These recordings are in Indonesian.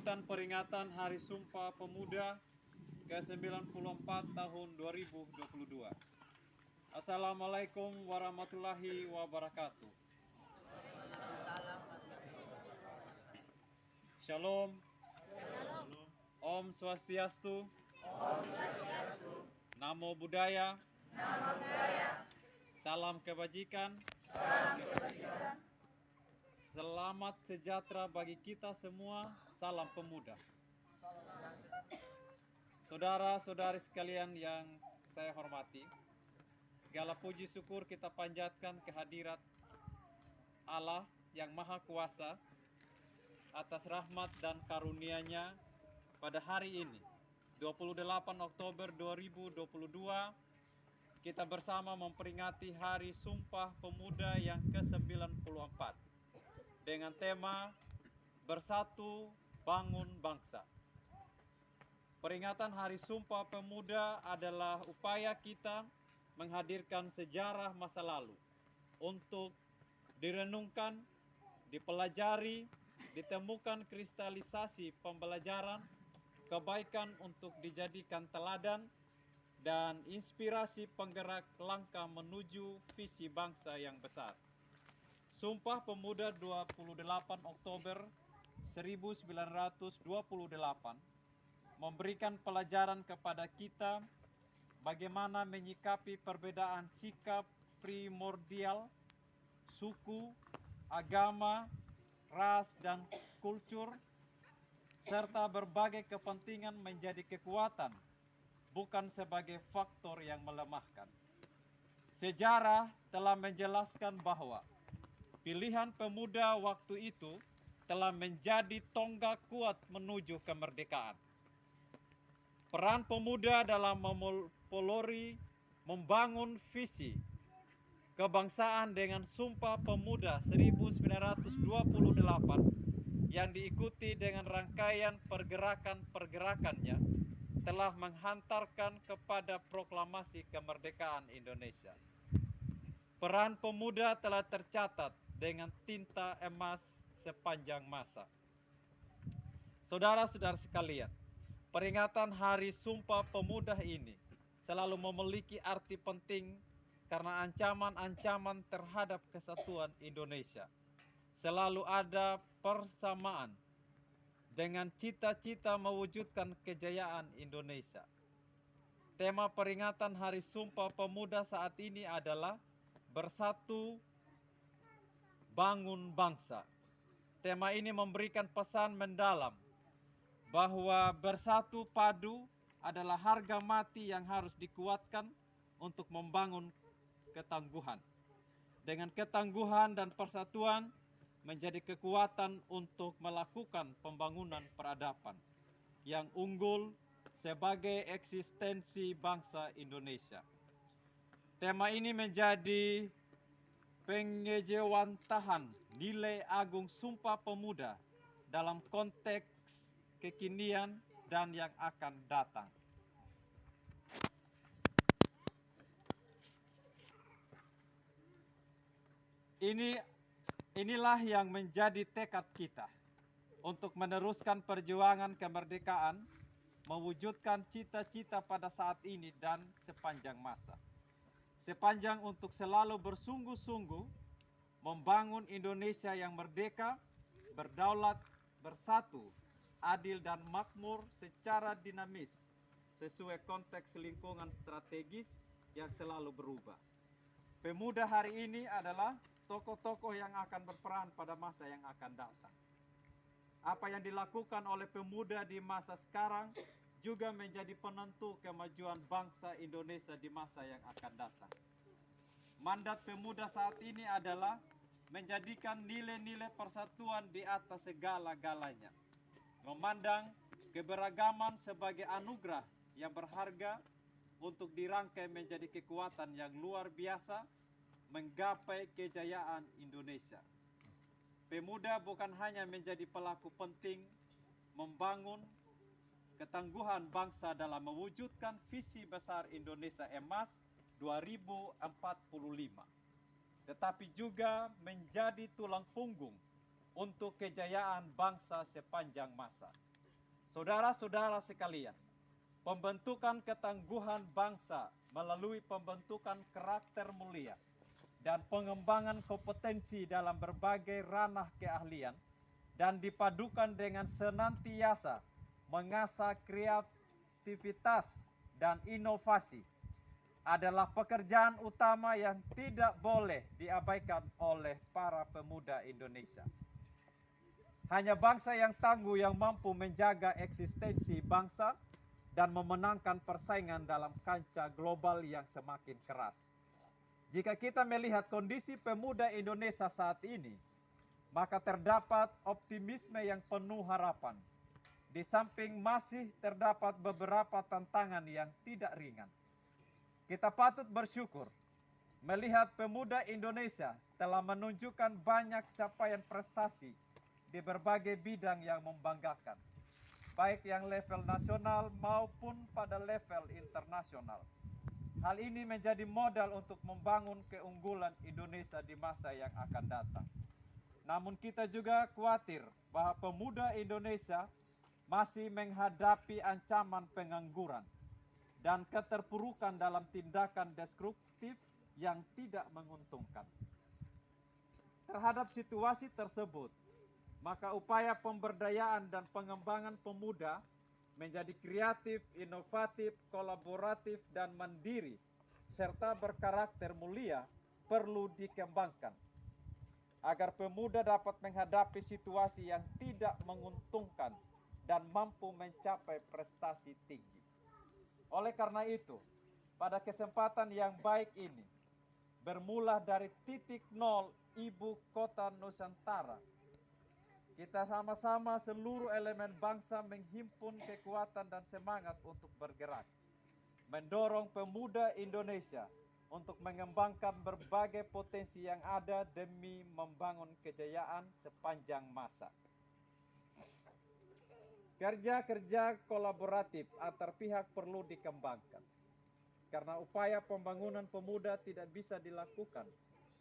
sambutan peringatan Hari Sumpah Pemuda ke-94 tahun 2022. Assalamualaikum warahmatullahi wabarakatuh. Shalom. Om Swastiastu. Namo Buddhaya. Salam kebajikan. Selamat sejahtera bagi kita semua. Salam pemuda. Saudara-saudari sekalian yang saya hormati, segala puji syukur kita panjatkan kehadirat Allah yang Maha Kuasa atas rahmat dan karunia-Nya pada hari ini, 28 Oktober 2022, kita bersama memperingati Hari Sumpah Pemuda yang ke-94 dengan tema Bersatu Bangun Bangsa. Peringatan Hari Sumpah Pemuda adalah upaya kita menghadirkan sejarah masa lalu untuk direnungkan, dipelajari, ditemukan kristalisasi pembelajaran, kebaikan untuk dijadikan teladan, dan inspirasi penggerak langkah menuju visi bangsa yang besar. Sumpah Pemuda 28 Oktober 1928 memberikan pelajaran kepada kita bagaimana menyikapi perbedaan sikap primordial, suku, agama, ras, dan kultur, serta berbagai kepentingan menjadi kekuatan, bukan sebagai faktor yang melemahkan. Sejarah telah menjelaskan bahwa pilihan pemuda waktu itu telah menjadi tonggak kuat menuju kemerdekaan. Peran pemuda dalam mempelopori membangun visi kebangsaan dengan Sumpah Pemuda 1928 yang diikuti dengan rangkaian pergerakan-pergerakannya telah menghantarkan kepada proklamasi kemerdekaan Indonesia. Peran pemuda telah tercatat dengan tinta emas sepanjang masa. Saudara-saudara sekalian, peringatan Hari Sumpah Pemuda ini selalu memiliki arti penting karena ancaman-ancaman terhadap kesatuan Indonesia selalu ada persamaan dengan cita-cita mewujudkan kejayaan Indonesia. Tema peringatan Hari Sumpah Pemuda saat ini adalah Bersatu Bangun Bangsa. Tema ini memberikan pesan mendalam bahwa bersatu padu adalah harga mati yang harus dikuatkan untuk membangun ketangguhan. Dengan ketangguhan dan persatuan menjadi kekuatan untuk melakukan pembangunan peradaban yang unggul sebagai eksistensi bangsa Indonesia. Tema ini menjadi pengejawantahan nilai agung Sumpah Pemuda dalam konteks kekinian dan yang akan datang. Inilah yang menjadi tekad kita untuk meneruskan perjuangan kemerdekaan, mewujudkan cita-cita pada saat ini dan sepanjang masa. Sepanjang untuk selalu bersungguh-sungguh membangun Indonesia yang merdeka, berdaulat, bersatu, adil dan makmur secara dinamis sesuai konteks lingkungan strategis yang selalu berubah. Pemuda hari ini adalah tokoh-tokoh yang akan berperan pada masa yang akan datang. Apa yang dilakukan oleh pemuda di masa sekarang juga menjadi penentu kemajuan bangsa Indonesia di masa yang akan datang. Mandat pemuda saat ini adalah menjadikan nilai-nilai persatuan di atas segala-galanya. Memandang keberagaman sebagai anugerah yang berharga untuk dirangkai menjadi kekuatan yang luar biasa menggapai kejayaan Indonesia. Pemuda bukan hanya menjadi pelaku penting membangun ketangguhan bangsa dalam mewujudkan visi besar Indonesia Emas 2045, tetapi juga menjadi tulang punggung untuk kejayaan bangsa sepanjang masa. Saudara-saudara sekalian, pembentukan ketangguhan bangsa melalui pembentukan karakter mulia dan pengembangan kompetensi dalam berbagai ranah keahlian dan dipadukan dengan senantiasa mengasah kreativitas dan inovasi adalah pekerjaan utama yang tidak boleh diabaikan oleh para pemuda Indonesia. Hanya bangsa yang tangguh yang mampu menjaga eksistensi bangsa dan memenangkan persaingan dalam kancah global yang semakin keras. Jika kita melihat kondisi pemuda Indonesia saat ini, maka terdapat optimisme yang penuh harapan. Di samping masih terdapat beberapa tantangan yang tidak ringan. Kita patut bersyukur melihat pemuda Indonesia telah menunjukkan banyak capaian prestasi di berbagai bidang yang membanggakan, baik yang level nasional maupun pada level internasional. Hal ini menjadi modal untuk membangun keunggulan Indonesia di masa yang akan datang. Namun kita juga khawatir bahwa pemuda Indonesia masih menghadapi ancaman pengangguran dan keterpurukan dalam tindakan destruktif yang tidak menguntungkan. Terhadap situasi tersebut, maka upaya pemberdayaan dan pengembangan pemuda menjadi kreatif, inovatif, kolaboratif, dan mandiri, serta berkarakter mulia perlu dikembangkan agar pemuda dapat menghadapi situasi yang tidak menguntungkan dan mampu mencapai prestasi tinggi. Oleh karena itu, pada kesempatan yang baik ini, bermula dari titik nol ibu kota Nusantara, kita sama-sama seluruh elemen bangsa menghimpun kekuatan dan semangat untuk bergerak, mendorong pemuda Indonesia untuk mengembangkan berbagai potensi yang ada demi membangun kejayaan sepanjang masa. Kerja-kerja kolaboratif antar pihak perlu dikembangkan, karena upaya pembangunan pemuda tidak bisa dilakukan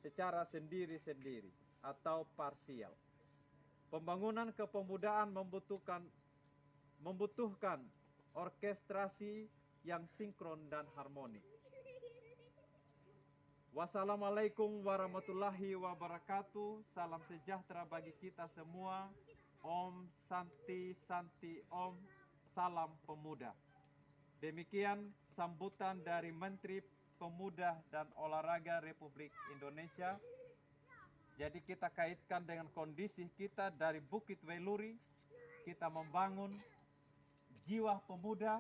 secara sendiri-sendiri atau parsial. Pembangunan kepemudaan membutuhkan orkestrasi yang sinkron dan harmonik. Wassalamualaikum warahmatullahi wabarakatuh. Salam sejahtera bagi kita semua. Om Santi Santi Om. Salam pemuda. Demikian sambutan dari Menteri Pemuda dan Olahraga Republik Indonesia. Jadi kita kaitkan dengan kondisi kita dari Bukit Weluri. Kita membangun jiwa pemuda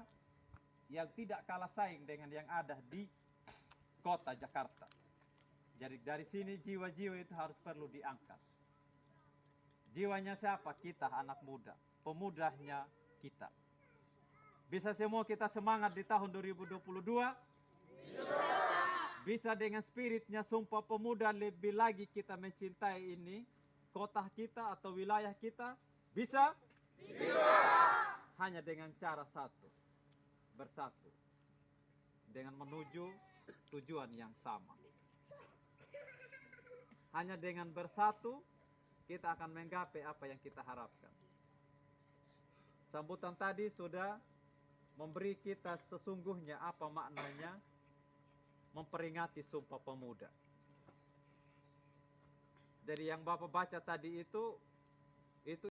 yang tidak kalah saing dengan yang ada di kota Jakarta. Jadi dari sini jiwa-jiwa itu harus perlu diangkat. Jiwanya siapa? Kita anak muda. Pemudanya kita. Bisa semua kita semangat di tahun 2022? Bisa dengan spiritnya Sumpah Pemuda lebih lagi kita mencintai ini, kota kita atau wilayah kita? Bisa? Bisa. Hanya dengan cara satu, bersatu. Dengan menuju tujuan yang sama. Hanya dengan bersatu, kita akan menggapai apa yang kita harapkan. Sambutan tadi sudah memberi kita sesungguhnya apa maknanya memperingati Sumpah Pemuda. Dari yang Bapak baca tadi itu